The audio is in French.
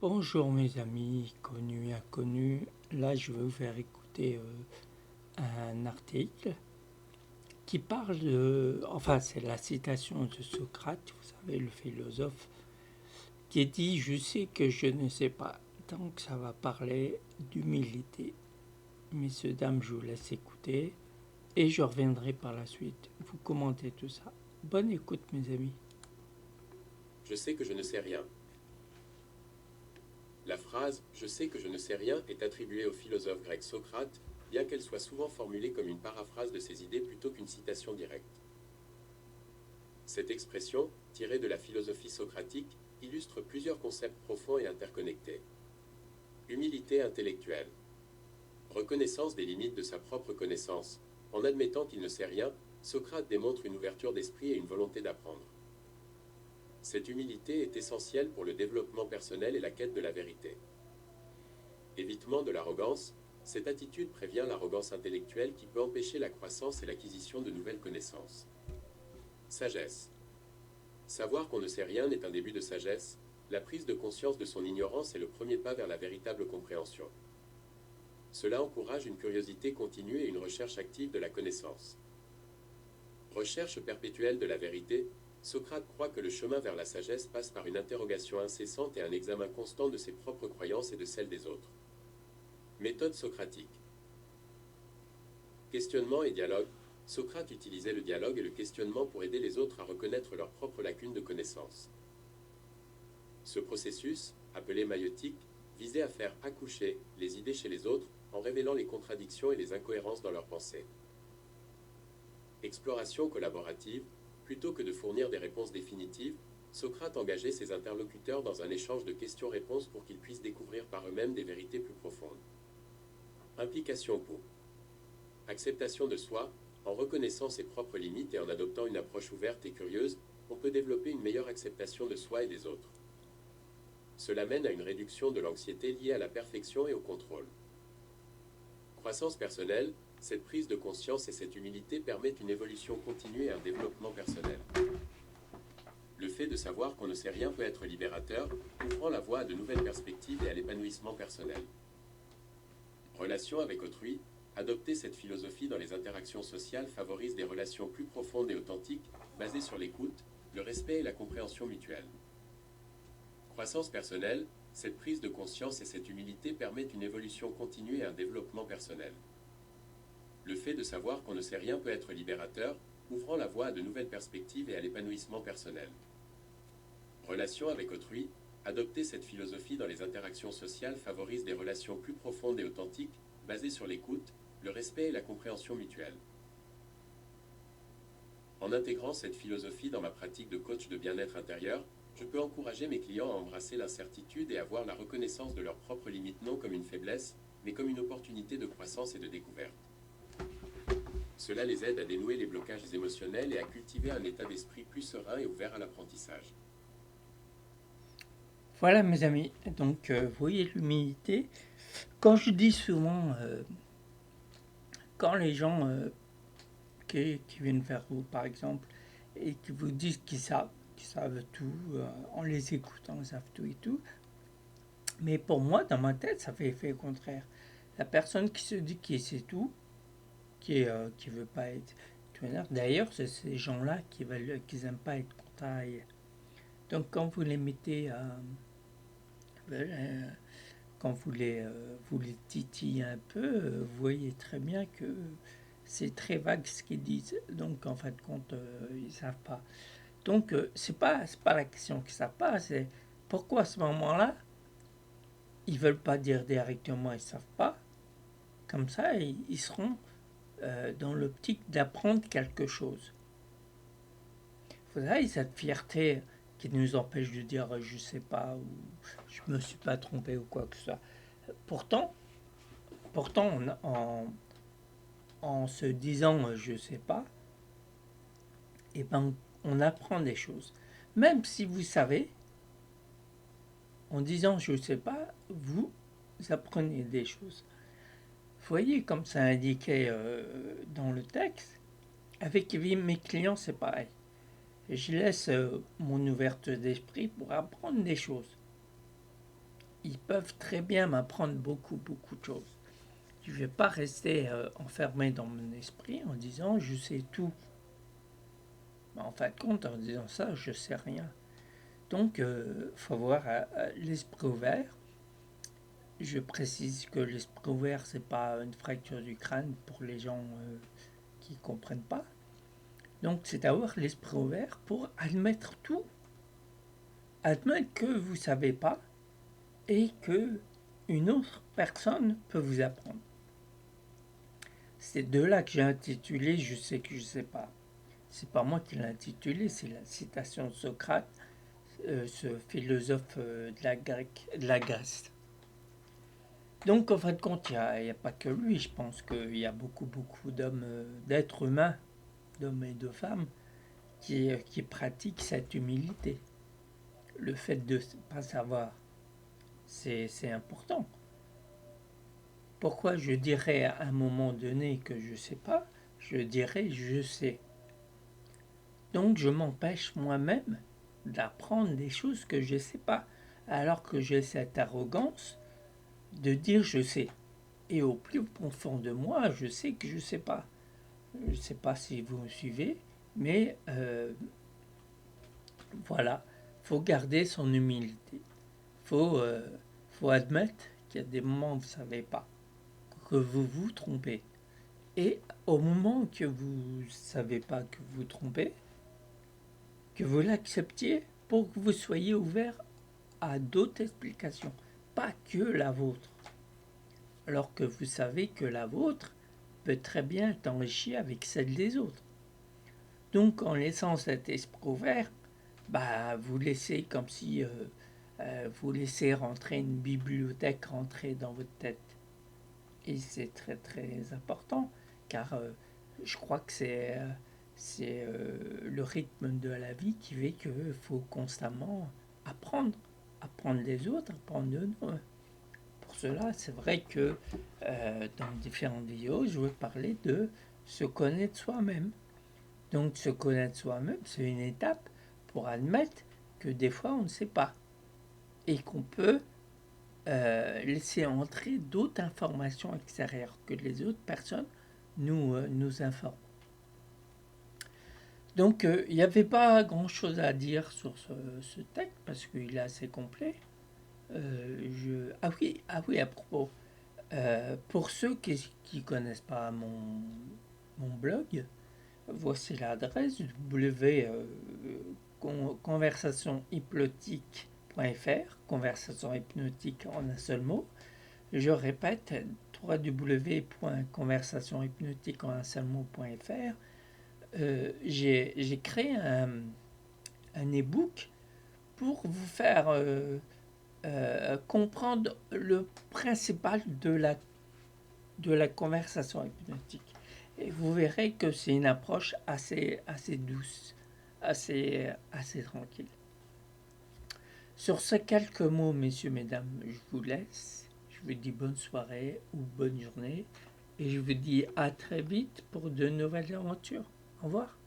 Bonjour mes amis, connus et inconnus. Là, je vais vous faire écouter un article qui parle de... Enfin, c'est la citation de Socrate, vous savez, le philosophe, qui dit «Je sais que je ne sais pas». Donc, ça va parler d'humilité. Messieurs, dames, je vous laisse écouter et je reviendrai par la suite. Vous commentez tout ça. Bonne écoute, mes amis. Je sais que je ne sais rien. La phrase je sais que je ne sais rien est attribuée au philosophe grec Socrate, bien qu'elle soit souvent formulée comme une paraphrase de ses idées plutôt qu'une citation directe. Cette expression, tirée de la philosophie socratique, illustre plusieurs concepts profonds et interconnectés. Humilité intellectuelle. Reconnaissance des limites de sa propre connaissance. En admettant qu'il ne sait rien, Socrate démontre une ouverture d'esprit et une volonté d'apprendre. Cette humilité est essentielle pour le développement personnel et la quête de la vérité. Évitement de l'arrogance, cette attitude prévient l'arrogance intellectuelle qui peut empêcher la croissance et l'acquisition de nouvelles connaissances. Sagesse. Savoir qu'on ne sait rien est un début de sagesse, la prise de conscience de son ignorance est le premier pas vers la véritable compréhension. Cela encourage une curiosité continue et une recherche active de la connaissance. Recherche perpétuelle de la vérité, Socrate croit que le chemin vers la sagesse passe par une interrogation incessante et un examen constant de ses propres croyances et de celles des autres. Méthode socratique. Questionnement et dialogue. Socrate utilisait le dialogue et le questionnement pour aider les autres à reconnaître leurs propres lacunes de connaissance. Ce processus, appelé maïeutique, visait à faire accoucher les idées chez les autres en révélant les contradictions et les incohérences dans leurs pensées. Exploration collaborative. Plutôt que de fournir des réponses définitives, Socrate engageait ses interlocuteurs dans un échange de questions-réponses pour qu'ils puissent découvrir par eux-mêmes des vérités plus profondes. Implication pour acceptation de soi. En reconnaissant ses propres limites et en adoptant une approche ouverte et curieuse, on peut développer une meilleure acceptation de soi et des autres. Cela mène à une réduction de l'anxiété liée à la perfection et au contrôle. Croissance personnelle, cette prise de conscience et cette humilité permettent une évolution continue et un développement personnel. Le fait de savoir qu'on ne sait rien peut être libérateur, ouvrant la voie à de nouvelles perspectives et à l'épanouissement personnel. Relation avec autrui. Adopter cette philosophie dans les interactions sociales favorise des relations plus profondes et authentiques, basées sur l'écoute, le respect et la compréhension mutuelle. Croissance personnelle, cette prise de conscience et cette humilité permettent une évolution continue et un développement personnel. Le fait de savoir qu'on ne sait rien peut être libérateur, ouvrant la voie à de nouvelles perspectives et à l'épanouissement personnel. Relation avec autrui. Adopter cette philosophie dans les interactions sociales favorise des relations plus profondes et authentiques, basées sur l'écoute, le respect et la compréhension mutuelle. En intégrant cette philosophie dans ma pratique de coach de bien-être intérieur, je peux encourager mes clients à embrasser l'incertitude et à voir la reconnaissance de leurs propres limites non comme une faiblesse, mais comme une opportunité de croissance et de découverte. Cela les aide à dénouer les blocages émotionnels et à cultiver un état d'esprit plus serein et ouvert à l'apprentissage. Voilà mes amis, donc vous voyez l'humilité. Quand je dis souvent, quand les gens qui viennent vers vous par exemple, et qui vous disent qu'ils savent tout, en les écoutant, ils savent tout et tout, mais pour moi, dans ma tête, ça fait effet contraire. La personne qui se dit qu'il sait tout, qui veut pas être tout honnête, d'ailleurs, c'est ces gens-là qui n'aiment pas être contrariés. Donc quand vous les mettez quand vous les titillez un peu, vous voyez très bien que c'est très vague ce qu'ils disent. Donc en fin de compte, ils ne savent pas. Donc c'est pas la question qu'ils ne savent pas, c'est pourquoi à ce moment-là, ils ne veulent pas dire directement ils ne savent pas. Comme ça, ils seront dans l'optique d'apprendre quelque chose. Vous savez, cette fierté qui nous empêche de dire je sais pas ou je me suis pas trompé ou quoi que ce soit. Pourtant, pourtant en se disant je sais pas, eh ben, on apprend des choses. Même si vous savez, en disant je sais pas, vous apprenez des choses. Vous voyez, comme c'est indiqué dans le texte, avec mes clients, c'est pareil. Je laisse mon ouverture d'esprit pour apprendre des choses. ils peuvent très bien m'apprendre beaucoup, beaucoup de choses. Je ne vais pas rester enfermé dans mon esprit en disant je sais tout. En fin de compte, en disant ça, je sais rien. Donc, il faut avoir l'esprit ouvert. Je précise que l'esprit ouvert, c'est pas une fracture du crâne pour les gens qui ne comprennent pas. Donc, c'est d'avoir l'esprit ouvert pour admettre tout. Admettre que vous ne savez pas et que une autre personne peut vous apprendre. C'est de là que j'ai intitulé Je sais que je ne sais pas. C'est pas moi qui l'ai intitulé, c'est la citation de Socrate, ce philosophe de la Grèce. Donc, en fin de compte, il n'y a pas que lui. Je pense qu'il y a beaucoup, beaucoup d'hommes, d'êtres humains, d'hommes et de femmes, qui pratiquent cette humilité. Le fait de ne pas savoir, c'est important. Pourquoi je dirais à un moment donné que je ne sais pas, je dirais je sais. Donc, je m'empêche moi-même d'apprendre des choses que je ne sais pas, alors que j'ai cette arrogance de dire je sais. Et au plus profond de moi, je sais que je ne sais pas. Je ne sais pas si vous me suivez, mais voilà, il faut garder son humilité. Faut admettre qu'il y a des moments où vous ne savez pas, que vous vous trompez. Et au moment que vous ne savez pas que vous vous trompez, que vous l'acceptiez pour que vous soyez ouvert à d'autres explications, pas que la vôtre. Alors que vous savez que la vôtre peut très bien être enrichie avec celle des autres. Donc en laissant cet esprit ouvert, bah, vous laissez comme si vous laissez rentrer une bibliothèque rentrer dans votre tête. Et c'est très très important, car je crois que c'est le rythme de la vie qui fait qu'il faut constamment apprendre. Apprendre des autres, apprendre de nous. Pour cela, c'est vrai que dans différentes vidéos, je veux parler de se connaître soi-même. Donc se connaître soi-même, c'est une étape pour admettre que des fois on ne sait pas et qu'on peut laisser entrer d'autres informations extérieures que les autres personnes nous informent. Donc il n'y avait pas grand-chose à dire sur ce texte parce qu'il est assez complet. Ah oui, à propos, pour ceux qui ne connaissent pas mon blog, voici l'adresse www.conversationhypnotique.fr, conversation hypnotique en un seul mot. Je répète, www.conversationhypnotique en un seul mot.fr. J'ai créé un e-book pour vous faire comprendre le principal de la conversation hypnotique. Et vous verrez que c'est une approche assez douce, assez tranquille. Sur ces quelques mots, messieurs, mesdames, je vous laisse. Je vous dis bonne soirée ou bonne journée. Et je vous dis à très vite pour de nouvelles aventures. Au revoir.